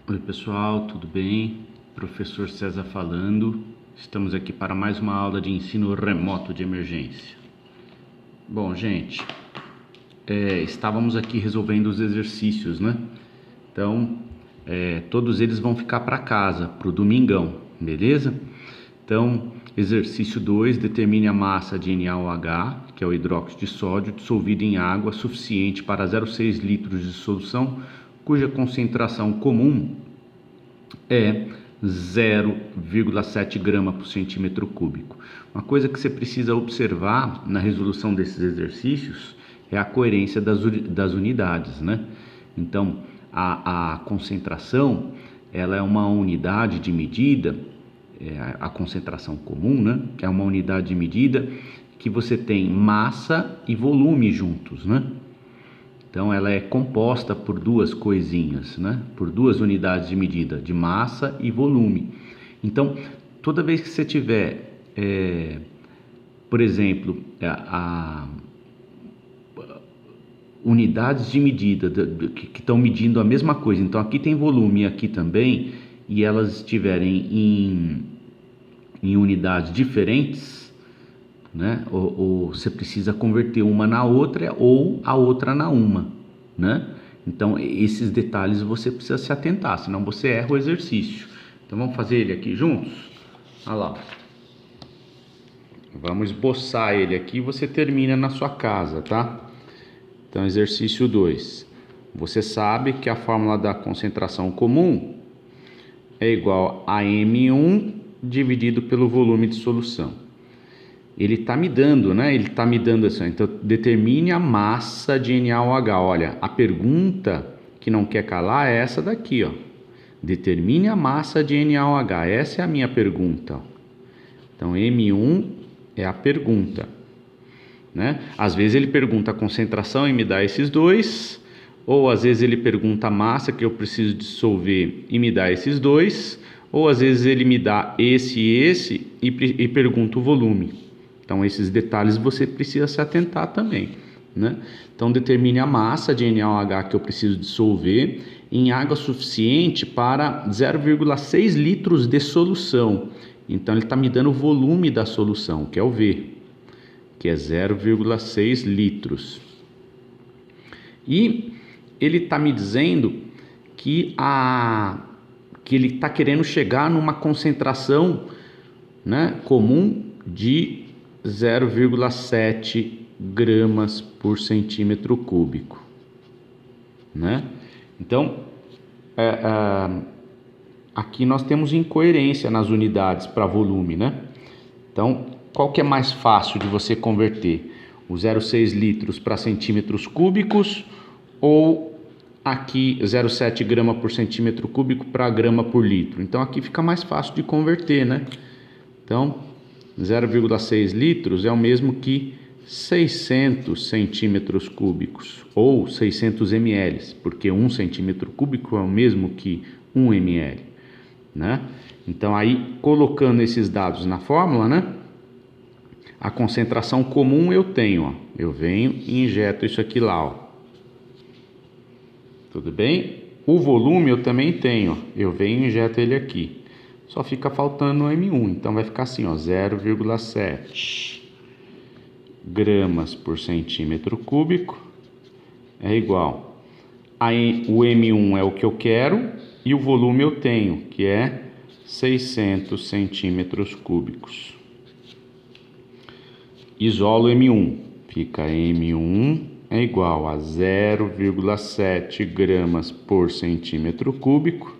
Oi pessoal, tudo bem? Professor César falando. Estamos aqui para mais uma aula de ensino remoto de emergência. Bom, gente, estávamos aqui resolvendo os exercícios, né? Então, todos eles vão ficar para casa, para o domingão, beleza? Então, exercício 2, determine a massa de NaOH, que é o hidróxido de sódio, dissolvido em água suficiente para 0,6 litros de solução, cuja concentração comum é 0,7 grama por centímetro cúbico. Uma coisa que você precisa observar na resolução desses exercícios é a coerência das unidades, né? Então, a concentração, ela é uma unidade de medida, a concentração comum, né? Que é uma unidade de medida que você tem massa e volume juntos, né? Então, ela é composta por duas coisinhas, né? Por duas unidades de medida, de massa e volume. Então, toda vez que você tiver, por exemplo, unidades de medida que estão medindo a mesma coisa, então aqui tem volume e aqui também, e elas estiverem em unidades diferentes, né? Ou você precisa converter uma na outra ou a outra na uma, né? Então esses detalhes você precisa se atentar, senão você erra o exercício. Então vamos fazer ele aqui juntos? Olha lá. Vamos esboçar ele aqui e você termina na sua casa, tá? Então exercício 2. Você sabe que a fórmula da concentração comum é igual a M1 dividido pelo volume de solução. Ele está me dando, né? Ele está me dando assim. Então, determine a massa de NaOH. Olha, a pergunta que não quer calar é essa daqui, ó. Determine a massa de NaOH. Essa é a minha pergunta. Então, M1 é a pergunta, né? Às vezes ele pergunta a concentração e me dá esses dois, ou às vezes ele pergunta a massa que eu preciso dissolver e me dá esses dois, ou às vezes ele me dá esse e esse e pergunta o volume. Então, esses detalhes você precisa se atentar também, né? Então, determine a massa de NaOH que eu preciso dissolver em água suficiente para 0,6 litros de solução. Então, ele está me dando o volume da solução, que é o V, que é 0,6 litros. E ele está me dizendo que ele está querendo chegar numa concentração, né, comum de 0,7 gramas por centímetro cúbico, né? Então, aqui nós temos incoerência nas unidades para volume, né? Então, qual que é mais fácil de você converter? O 0,6 litros para centímetros cúbicos ou aqui 0,7 grama por centímetro cúbico para grama por litro? Então, aqui fica mais fácil de converter, né? Então, 0,6 litros é o mesmo que 600 centímetros cúbicos ou 600 ml, porque 1 centímetro cúbico é o mesmo que 1 ml, né? Então, aí, colocando esses dados na fórmula, né? A concentração comum eu tenho, ó. Eu venho e injeto isso aqui lá, ó. Tudo bem? O volume eu também tenho, ó. Eu venho e injeto ele aqui. Só fica faltando o M1, então vai ficar assim, ó, 0,7 gramas por centímetro cúbico é igual. Aí o M1 é o que eu quero e o volume eu tenho, que é 600 centímetros cúbicos. Isolo M1, fica M1 é igual a 0,7 gramas por centímetro cúbico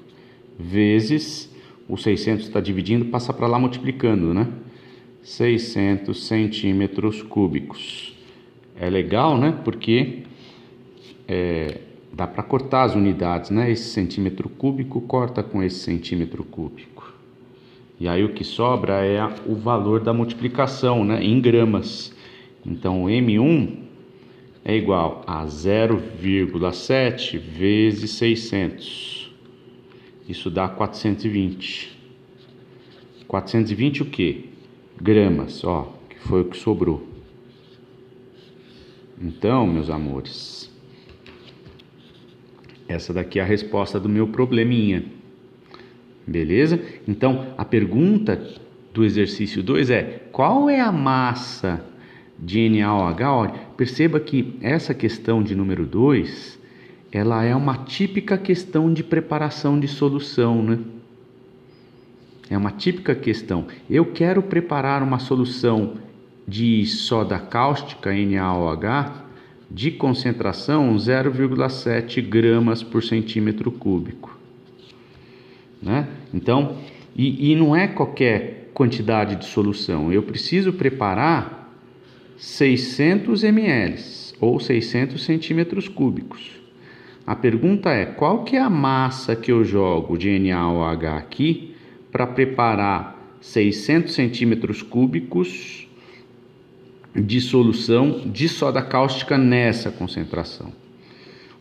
vezes o 600 está dividindo, passa para lá multiplicando, né? 600 centímetros cúbicos. É legal, né? Porque dá para cortar as unidades, né? Esse centímetro cúbico corta com esse centímetro cúbico. E aí o que sobra é o valor da multiplicação, né? Em gramas. Então, o M1 é igual a 0,7 vezes 600. Isso dá 420. 420 o quê? Gramas, ó, que foi o que sobrou. Então, meus amores, Essa daqui é a resposta do meu probleminha. Beleza? Então, a pergunta do exercício 2 é: qual é a massa de NaOH? Perceba que essa questão de número 2, ela é uma típica questão de preparação de solução, né? É uma típica questão. Eu quero preparar uma solução de soda cáustica NaOH de concentração 0,7 gramas por centímetro cúbico, né? Então, e não é qualquer quantidade de solução. Eu preciso preparar 600 ml ou 600 centímetros cúbicos. A pergunta é: qual que é a massa que eu jogo de NaOH aqui para preparar 600 centímetros cúbicos de solução de soda cáustica nessa concentração?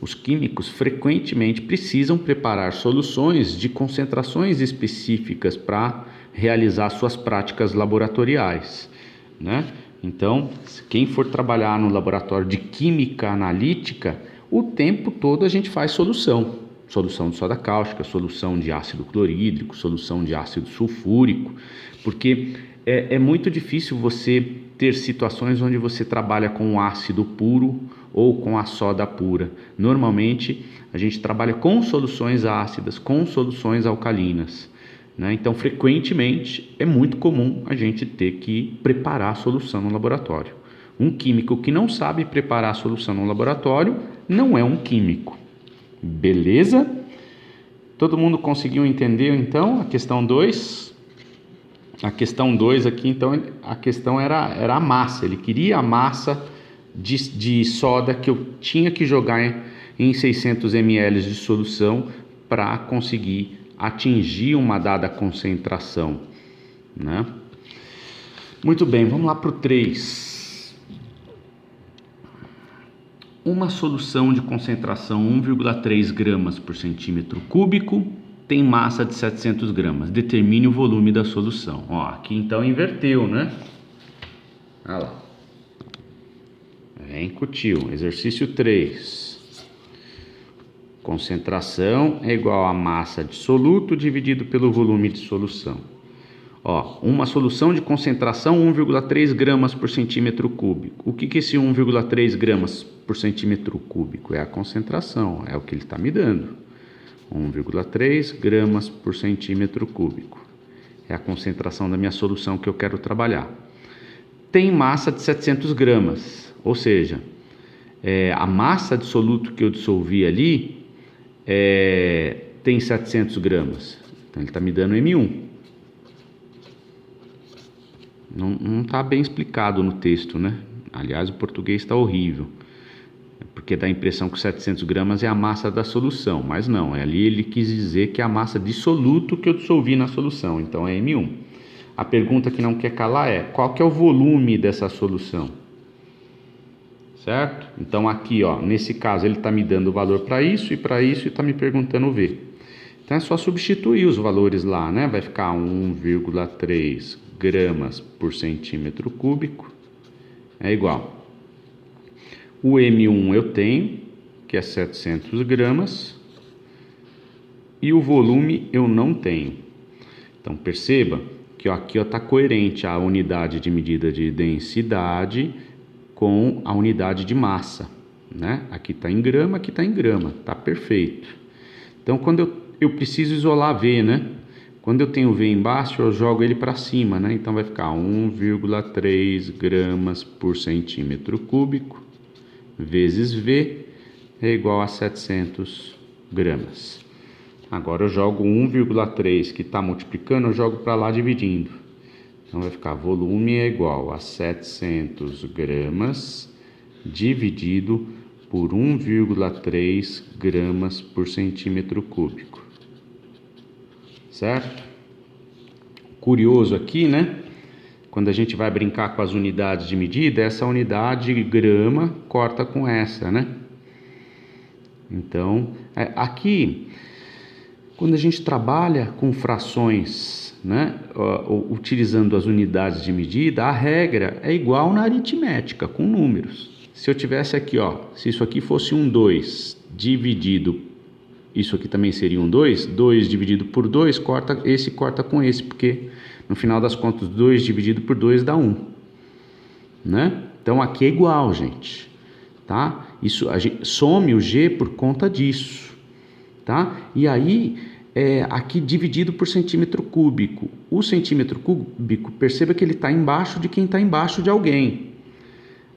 Os químicos frequentemente precisam preparar soluções de concentrações específicas para realizar suas práticas laboratoriais, né? Então, quem for trabalhar no laboratório de química analítica, o tempo todo a gente faz solução de soda cáustica, solução de ácido clorídrico, solução de ácido sulfúrico, porque é muito difícil você ter situações onde você trabalha com ácido puro ou com a soda pura. Normalmente a gente trabalha com soluções ácidas, com soluções alcalinas, né? Então, frequentemente é muito comum a gente ter que preparar a solução no laboratório. Um químico que não sabe preparar a solução no laboratório não é um químico. Beleza? Todo mundo conseguiu entender então a questão 2? A questão 2 aqui, então, a questão era a massa. Ele queria a massa de soda que eu tinha que jogar em 600 ml de solução para conseguir atingir uma dada concentração, né? Muito bem, vamos lá para o 3. Uma solução de concentração 1,3 gramas por centímetro cúbico tem massa de 700 gramas. Determine o volume da solução. Ó, aqui então inverteu, né? Olha lá. Incutiu. Exercício 3. Concentração é igual a massa de soluto dividido pelo volume de solução. Ó, uma solução de concentração 1,3 gramas por centímetro cúbico. O que é esse 1,3 gramas por centímetro cúbico? É a concentração, é o que ele está me dando. 1,3 gramas por centímetro cúbico. É a concentração da minha solução que eu quero trabalhar. Tem massa de 700 gramas, ou seja, a massa de soluto que eu dissolvi ali tem 700 gramas. Então ele está me dando M1. Não está bem explicado no texto, né? Aliás, o português está horrível, porque dá a impressão que 700 gramas é a massa da solução, mas não, ali ele quis dizer que é a massa de soluto que eu dissolvi na solução, então é M1. A pergunta que não quer calar é: qual que é o volume dessa solução? Certo? Então aqui, ó, nesse caso ele está me dando o valor para isso e está me perguntando o V. Então é só substituir os valores lá, né? Vai ficar 1,3 gramas por centímetro cúbico é igual. O M1 eu tenho, que é 700 gramas, e o volume eu não tenho. Então perceba que ó, aqui está coerente a unidade de medida de densidade com a unidade de massa, né? Aqui está em grama, aqui está em grama, está perfeito. Então quando eu preciso isolar V, né? Quando eu tenho V embaixo, eu jogo ele para cima, né? Então vai ficar 1,3 gramas por centímetro cúbico vezes V é igual a 700 gramas. Agora eu jogo 1,3 que está multiplicando, eu jogo para lá dividindo. Então vai ficar volume é igual a 700 gramas dividido por 1,3 gramas por centímetro cúbico. Certo? Curioso aqui, né? Quando a gente vai brincar com as unidades de medida, essa unidade grama corta com essa, né? Então, aqui, quando a gente trabalha com frações, né, utilizando as unidades de medida, a regra é igual na aritmética, com números. Se eu tivesse aqui, ó, se isso aqui fosse um 2 dividido isso aqui também seria um 2. 2 dividido por 2, corta com esse, porque no final das contas 2 dividido por 2 dá 1. Né? Então aqui é igual, gente. Tá? Isso, a gente some o G por conta disso. Tá? E aí, aqui dividido por centímetro cúbico. O centímetro cúbico, perceba que ele está embaixo de quem está embaixo de alguém.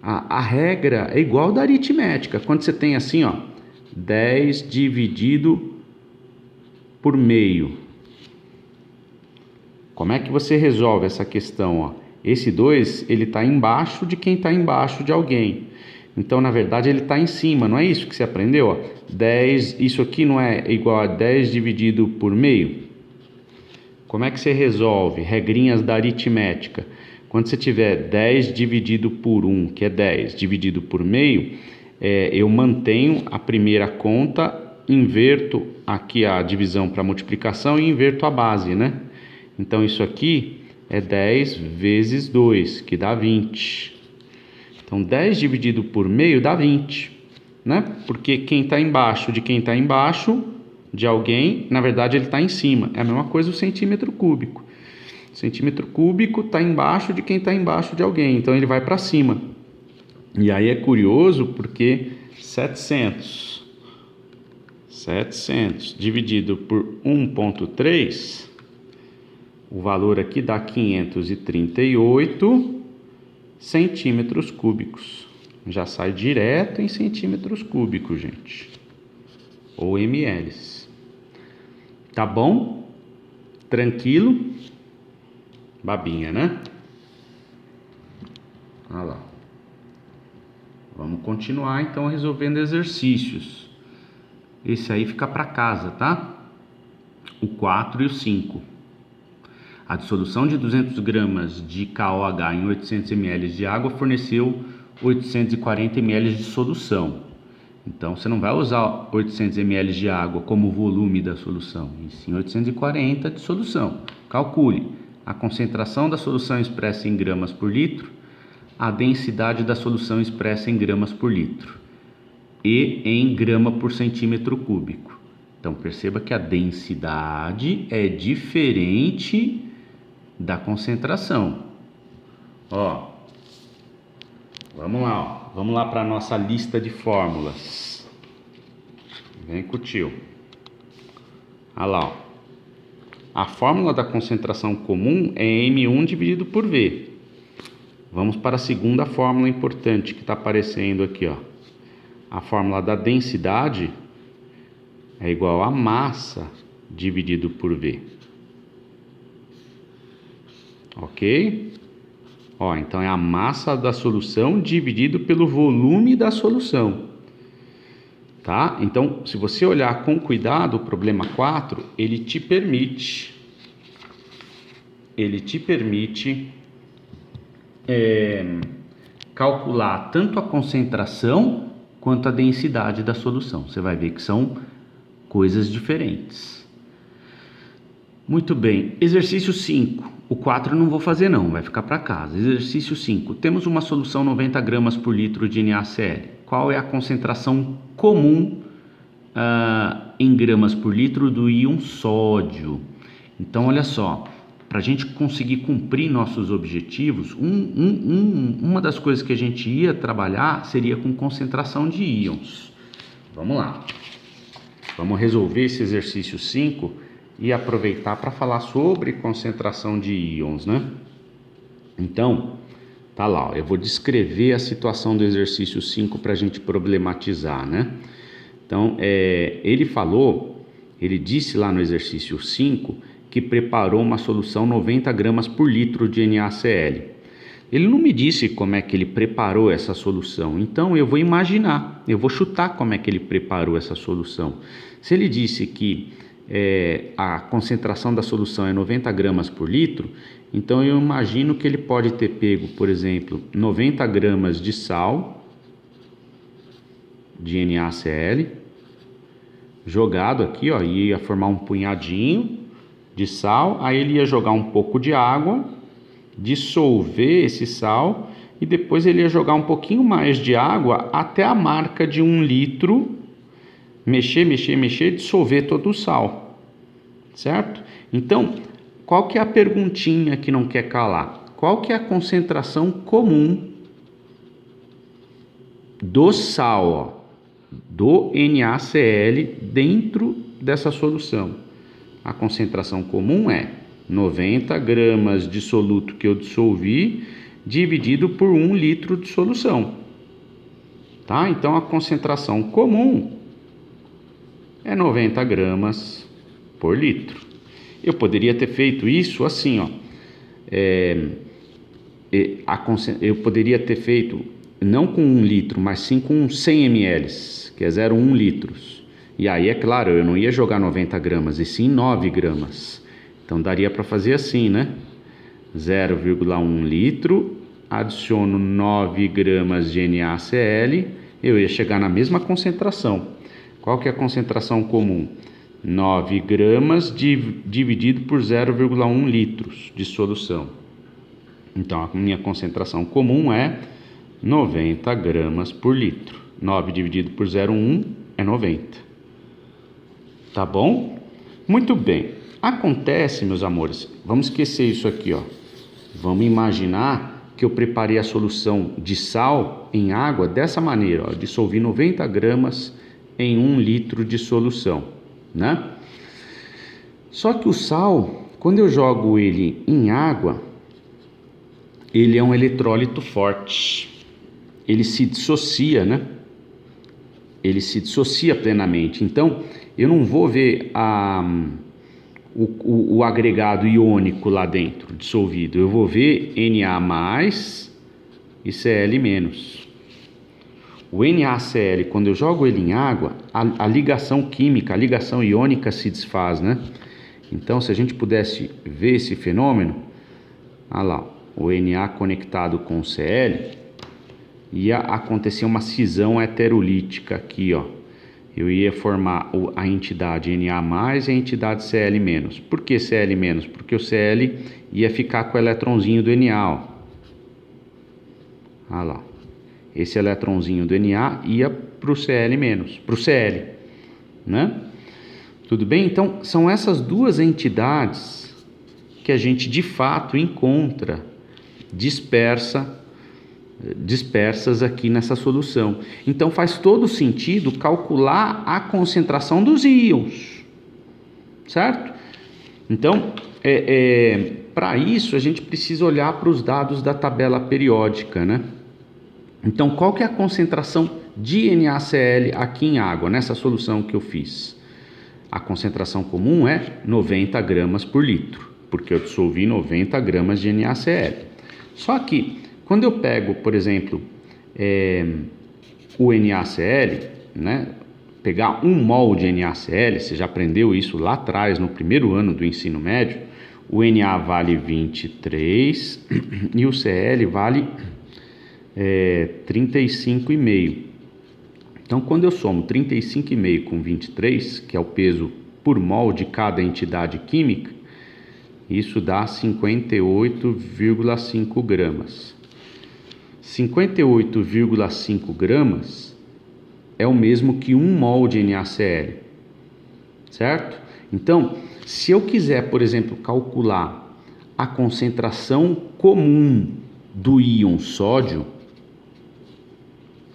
A regra é igual da aritmética. Quando você tem assim, ó, 10 dividido por meio. Como é que você resolve essa questão? Ó? Esse 2, ele está embaixo de quem está embaixo de alguém. Então, na verdade, ele está em cima, não é isso que você aprendeu? Ó? 10, isso aqui não é igual a 10 dividido por meio? Como é que você resolve? Regrinhas da aritmética. Quando você tiver 10 dividido por 1, que é 10, dividido por meio, eu mantenho a primeira conta, inverto aqui a divisão para multiplicação e inverto a base, né? Então, isso aqui é 10 vezes 2, que dá 20. Então, 10 dividido por meio dá 20, né? Porque quem está embaixo de quem está embaixo de alguém, na verdade, ele está em cima. É a mesma coisa o centímetro cúbico. O centímetro cúbico está embaixo de quem está embaixo de alguém, então ele vai para cima. E aí é curioso porque 700 dividido por 1,3, o valor aqui dá 538 centímetros cúbicos. Já sai direto em centímetros cúbicos, gente. Ou ml. Tá bom? Tranquilo? Babinha, né? Olha lá. Vamos continuar então resolvendo exercícios. Esse aí fica para casa, tá? O 4 e o 5. A dissolução de 200 gramas de KOH em 800 ml de água forneceu 840 ml de solução. Então, você não vai usar 800 ml de água como volume da solução, e sim 840 de solução. Calcule a concentração da solução expressa em gramas por litro, a densidade da solução expressa em gramas por litro e em grama por centímetro cúbico. Então, perceba que a densidade é diferente da concentração. Ó, vamos lá, ó. Vamos lá para a nossa lista de fórmulas. Vem com o tio. Olha lá, ó. A fórmula da concentração comum é M1 dividido por V. Vamos para a segunda fórmula importante que está aparecendo aqui, ó. A fórmula da densidade é igual a massa dividido por V. Ok? Ó, então é a massa da solução dividido pelo volume da solução. Tá? Então, se você olhar com cuidado o problema 4, ele te permite calcular tanto a concentração quanto a densidade da solução. Você vai ver que são coisas diferentes. Muito bem, exercício 5. O 4 eu não vou fazer não, vai ficar para casa. Exercício 5. Temos uma solução 90 gramas por litro de NaCl. Qual é a concentração comum em gramas por litro do íon sódio? Então, olha só, para a gente conseguir cumprir nossos objetivos, uma das coisas que a gente ia trabalhar seria com concentração de íons. Vamos lá. Vamos resolver esse exercício 5 e aproveitar para falar sobre concentração de íons, né? Então, tá lá, ó, eu vou descrever a situação do exercício 5 para a gente problematizar, né? Então, ele disse lá no exercício 5 que preparou uma solução 90 gramas por litro de NaCl. Ele não me disse como é que ele preparou essa solução, então eu vou imaginar, eu vou chutar como é que ele preparou essa solução. Se ele disse que a concentração da solução é 90 gramas por litro, então eu imagino que ele pode ter pego, por exemplo, 90 gramas de sal de NaCl, jogado aqui, ó, ia formar um punhadinho de sal, aí ele ia jogar um pouco de água, dissolver esse sal e depois ele ia jogar um pouquinho mais de água até a marca de 1 litro mexer, dissolver todo o sal, certo? Então, qual que é a perguntinha que não quer calar? Qual que é a concentração comum do sal, ó, do NaCl dentro dessa solução? A concentração comum é 90 gramas de soluto que eu dissolvi dividido por 1 litro de solução, tá? Então a concentração comum é 90 gramas por litro. Eu poderia ter feito isso assim, ó. Eu poderia ter feito não com 1 litro, mas sim com 100 ml, que é 0,1 litros. E aí, é claro, eu não ia jogar 90 gramas, e sim 9 gramas. Então daria para fazer assim, né? 0,1 litro, adiciono 9 gramas de NaCl, eu ia chegar na mesma concentração. Qual que é a concentração comum? 9 gramas dividido por 0,1 litros de solução. Então, a minha concentração comum é 90 gramas por litro. 9 dividido por 0,1 é 90. Tá bom? Muito bem. Acontece, meus amores, vamos esquecer isso aqui, ó. Vamos imaginar que eu preparei a solução de sal em água dessa maneira, ó. Dissolvi 90 gramas em 1 litro de solução, né? Só que o sal, quando eu jogo ele em água, ele é um eletrólito forte. Ele se dissocia, né? Ele se dissocia plenamente. Então, eu não vou ver o agregado iônico lá dentro, dissolvido. Eu vou ver Na+ e Cl-. O NaCl, quando eu jogo ele em água, a ligação química, a ligação iônica se desfaz, né? Então, se a gente pudesse ver esse fenômeno, olha lá, o Na conectado com o Cl, ia acontecer uma cisão heterolítica aqui, ó. Eu ia formar a entidade Na+ e a entidade Cl-. Por que Cl-? Porque o Cl ia ficar com o eletronzinho do Na, ó. Olha lá. Esse eletronzinho do Na ia para o Cl-, para o Cl, né? Tudo bem? Então, são essas duas entidades que a gente de fato encontra dispersas aqui nessa solução. Então faz todo sentido calcular a concentração dos íons, certo? Então, para isso a gente precisa olhar para os dados da tabela periódica, né? Então, qual que é a concentração de NaCl aqui em água, nessa solução que eu fiz? A concentração comum é 90 gramas por litro, porque eu dissolvi 90 gramas de NaCl. Só que, quando eu pego, por exemplo, o NaCl, né, pegar 1 mol de NaCl, você já aprendeu isso lá atrás, no primeiro ano do ensino médio, o Na vale 23 e o Cl vale 35,5. Então, quando eu somo 35,5 com 23, que é o peso por mol de cada entidade química, isso dá 58,5 gramas. 58,5 gramas é o mesmo que 1 mol de NaCl, certo? Então, se eu quiser, por exemplo, calcular a concentração comum do íon sódio,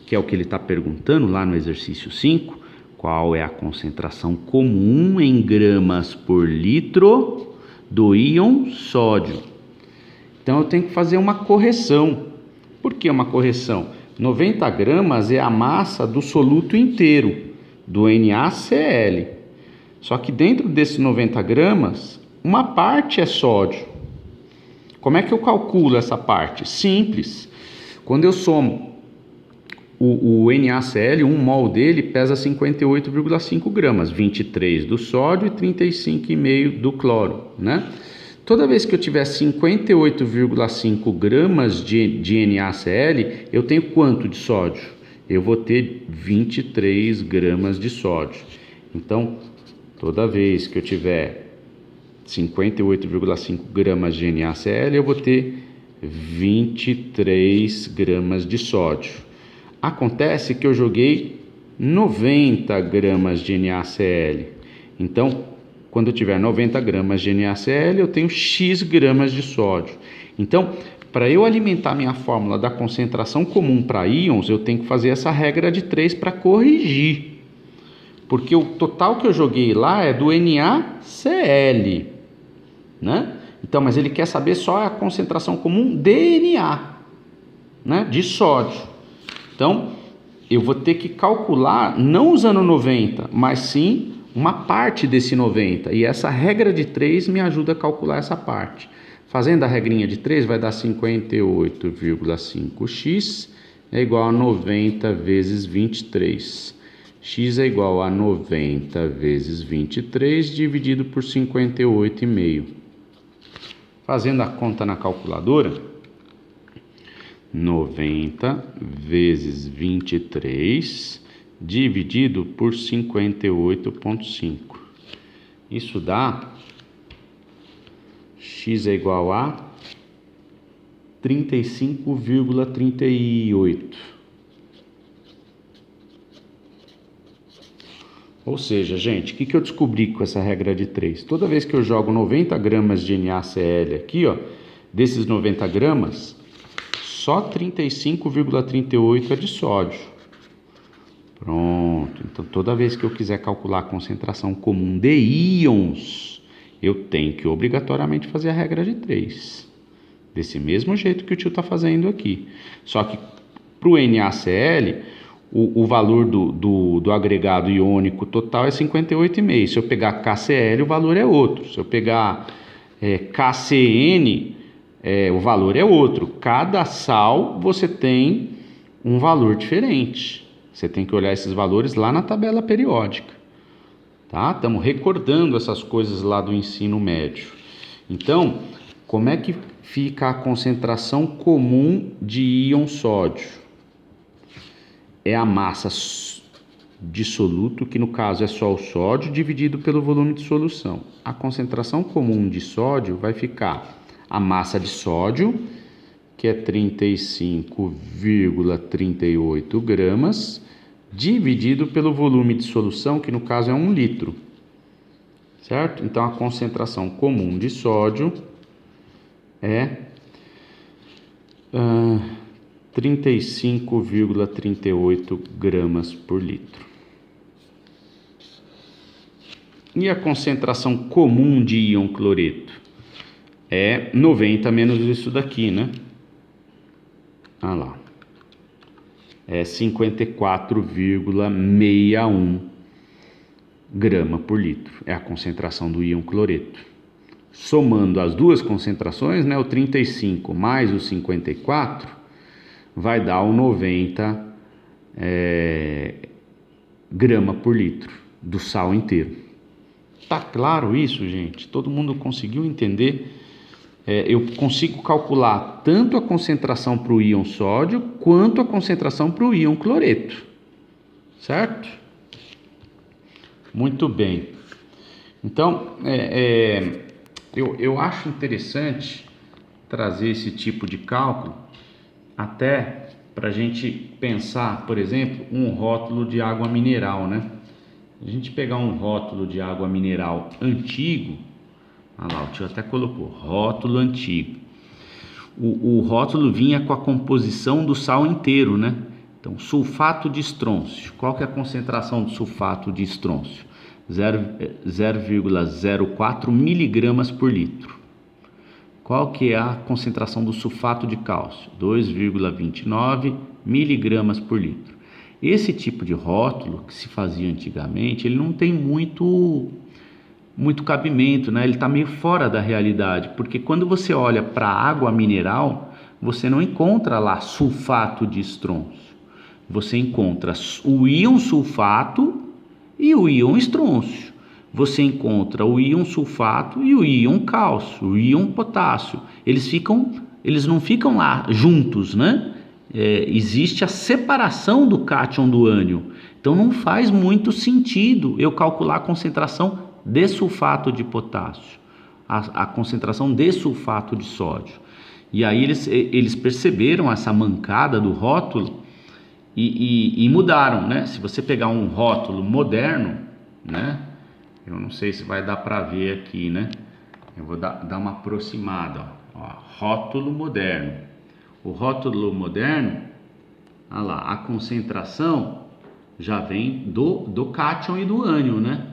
que é o que ele está perguntando lá no exercício 5, qual é a concentração comum em gramas por litro do íon sódio? Então eu tenho que fazer uma correção. Por que uma correção? 90 gramas é a massa do soluto inteiro, do NaCl. Só que dentro desses 90 gramas, uma parte é sódio. Como é que eu calculo essa parte? Simples. Quando eu somo o NaCl, 1 mol dele pesa 58,5 gramas, 23 do sódio e 35,5 do cloro, né? Toda vez que eu tiver 58,5 gramas de NaCl, eu tenho quanto de sódio? Eu vou ter 23 gramas de sódio. Então, toda vez que eu tiver 58,5 gramas de NaCl, eu vou ter 23 gramas de sódio. Acontece que eu joguei 90 gramas de NaCl. Então, quando eu tiver 90 gramas de NaCl, eu tenho X gramas de sódio. Então, para eu alimentar minha fórmula da concentração comum para íons, eu tenho que fazer essa regra de 3 para corrigir. Porque o total que eu joguei lá é do NaCl, né? Então, mas ele quer saber só a concentração comum de Na, né? De sódio. Então, eu vou ter que calcular, não usando 90, mas sim uma parte desse 90. E essa regra de 3 me ajuda a calcular essa parte. Fazendo a regrinha de 3 vai dar 58,5x é igual a 90 vezes 23. X é igual a 90 vezes 23 dividido por 58,5. Fazendo a conta na calculadora, 90 vezes 23 dividido por 58,5. Isso dá x é igual a 35,38. Ou seja, gente, o que eu descobri com essa regra de 3? Toda vez que eu jogo 90 gramas de NaCl aqui, ó, desses 90 gramas, só 35,38 é de sódio. Pronto. Então, toda vez que eu quiser calcular a concentração comum de íons, eu tenho que obrigatoriamente fazer a regra de 3. Desse mesmo jeito que o tio está fazendo aqui. Só que para o NaCl, o valor do agregado iônico total é 58,5. Se eu pegar KCl, o valor é outro. Se eu pegar KCN, o valor é outro. Cada sal você tem um valor diferente. Você tem que olhar esses valores lá na tabela periódica. Tá? Estamos recordando essas coisas lá do ensino médio. Então, como é que fica a concentração comum de íon sódio? É a massa de soluto, que no caso é só o sódio, dividido pelo volume de solução. A concentração comum de sódio vai ficar a massa de sódio, que é 35,38 gramas, dividido pelo volume de solução, que no caso é 1 litro. Certo? Então, a concentração comum de sódio é 35,38 gramas por litro. E a concentração comum de íon cloreto? É 90 menos isso daqui, né? Ah lá. É 54,61 grama por litro. É a concentração do íon cloreto. Somando as duas concentrações, né, o 35 mais o 54, vai dar o 90 grama por litro do sal inteiro. Tá claro isso, gente? Todo mundo conseguiu entender? Eu consigo calcular tanto a concentração para o íon sódio quanto a concentração para o íon cloreto, certo? Muito bem. Então, eu acho interessante trazer esse tipo de cálculo até para a gente pensar, por exemplo, um rótulo de água mineral, né? A gente pegar um rótulo de água mineral antigo, olha lá, o tio até colocou, rótulo antigo. O rótulo vinha com a composição do sal inteiro, né? Então, sulfato de estrôncio. Qual que é a concentração do sulfato de estrôncio? 0,04 miligramas por litro. Qual que é a concentração do sulfato de cálcio? 2,29 miligramas por litro. Esse tipo de rótulo que se fazia antigamente, ele não tem muito cabimento, né? Ele está meio fora da realidade, porque quando você olha para a água mineral, você não encontra lá sulfato de estrôncio. Você encontra o íon sulfato e o íon estrôncio. Você encontra o íon sulfato e o íon cálcio, o íon potássio. Eles não ficam lá juntos, né? Existe a separação do cátion do ânion. Então não faz muito sentido eu calcular a concentração de sulfato de potássio, a concentração de sulfato de sódio. E aí eles perceberam essa mancada do rótulo e mudaram, né? Se você pegar um rótulo moderno, né? Eu não sei se vai dar para ver aqui, né? Eu vou dar uma aproximada, ó. Rótulo moderno. O rótulo moderno, olha lá, a concentração já vem do cátion e do ânion, né?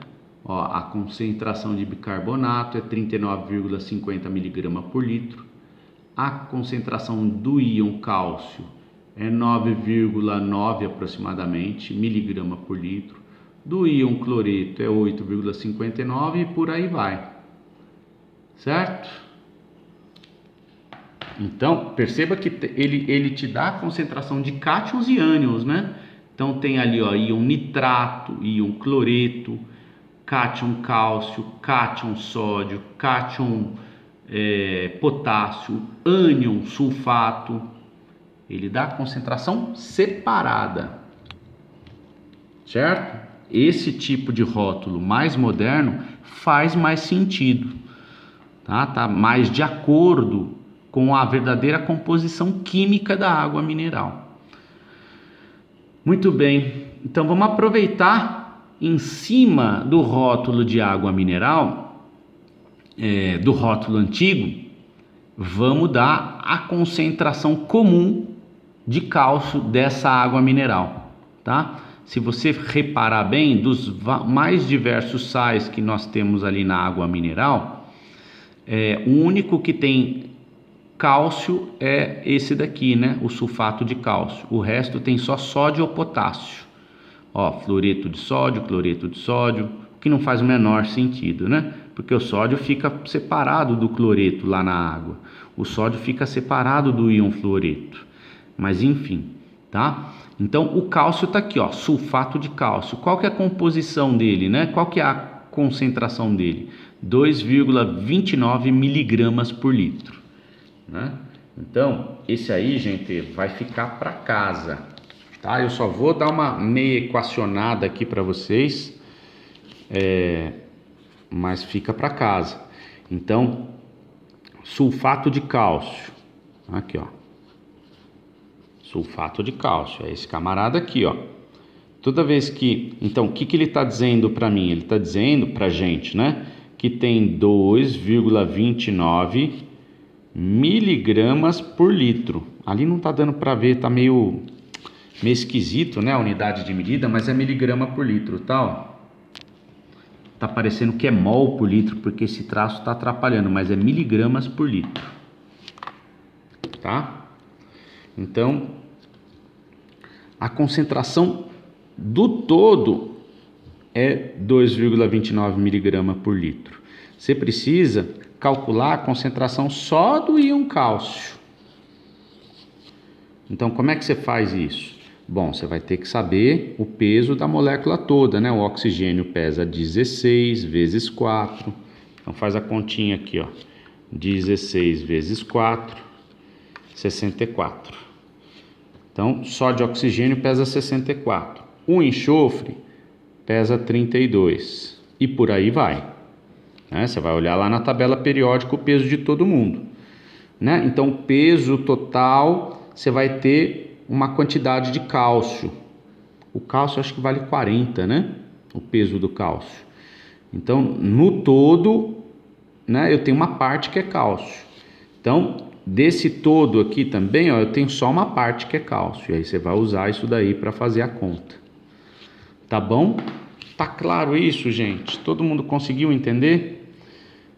Ó, a concentração de bicarbonato é 39,50 mg por litro. A concentração do íon cálcio é 9,9 aproximadamente miligrama por litro. Do íon cloreto é 8,59 e por aí vai. Certo? Então, perceba que ele te dá a concentração de cátions e ânions, né? Então tem ali, ó, íon nitrato, íon cloreto, cátion cálcio, cátion sódio, cátion potássio, ânion sulfato. Ele dá a concentração separada, certo? Esse tipo de rótulo mais moderno faz mais sentido, tá? Tá mais de acordo com a verdadeira composição química da água mineral. Muito bem, então vamos aproveitar em cima do rótulo de água mineral, do rótulo antigo, vamos dar a concentração comum de cálcio dessa água mineral, tá? Se você reparar bem, dos mais diversos sais que nós temos ali na água mineral, o único que tem cálcio é esse daqui, né? O sulfato de cálcio. O resto tem só sódio ou potássio. Ó, fluoreto de sódio, cloreto de sódio, que não faz o menor sentido, né? Porque o sódio fica separado do cloreto lá na água. O sódio fica separado do íon fluoreto. Mas enfim, tá? Então o cálcio tá aqui, ó, sulfato de cálcio. Qual que é a composição dele, né? Qual que é a concentração dele? 2,29 miligramas por litro, né? Então esse aí, gente, vai ficar para casa, tá? Eu só vou dar uma meia equacionada aqui para vocês, mas fica para casa. Então, sulfato de cálcio, aqui, ó, sulfato de cálcio, é esse camarada aqui, ó. Toda vez que, então, o que ele está dizendo para mim? Ele está dizendo para gente, né, que tem 2,29 miligramas por litro. Ali não tá dando para ver, tá meio esquisito, né, a unidade de medida, mas é miligrama por litro, tá? Ó. Tá parecendo que é mol por litro, porque esse traço tá atrapalhando, mas é miligramas por litro, tá? Então, a concentração do todo é 2,29 miligrama por litro. Você precisa calcular a concentração só do íon cálcio. Então, como é que você faz isso? Bom, você vai ter que saber o peso da molécula toda, né? O oxigênio pesa 16 vezes 4. Então, faz a continha aqui, ó. 16 vezes 4, 64. Então, só de oxigênio pesa 64. O enxofre pesa 32. E por aí vai. Né? Você vai olhar lá na tabela periódica o peso de todo mundo. Né? Então, o peso total, você vai ter uma quantidade de cálcio. O cálcio acho que vale 40, né? O peso do cálcio. Então, no todo, né, eu tenho uma parte que é cálcio. Então, desse todo aqui também, ó, eu tenho só uma parte que é cálcio. E aí você vai usar isso daí para fazer a conta. Tá bom? Tá claro isso, gente? Todo mundo conseguiu entender?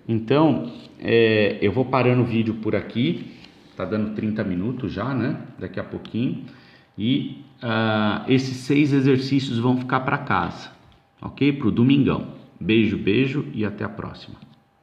Então, eu vou parando o vídeo por aqui. Tá dando 30 minutos já, né? Daqui a pouquinho. E esses 6 exercícios vão ficar para casa, ok? Para o domingão. Beijo, beijo e até a próxima.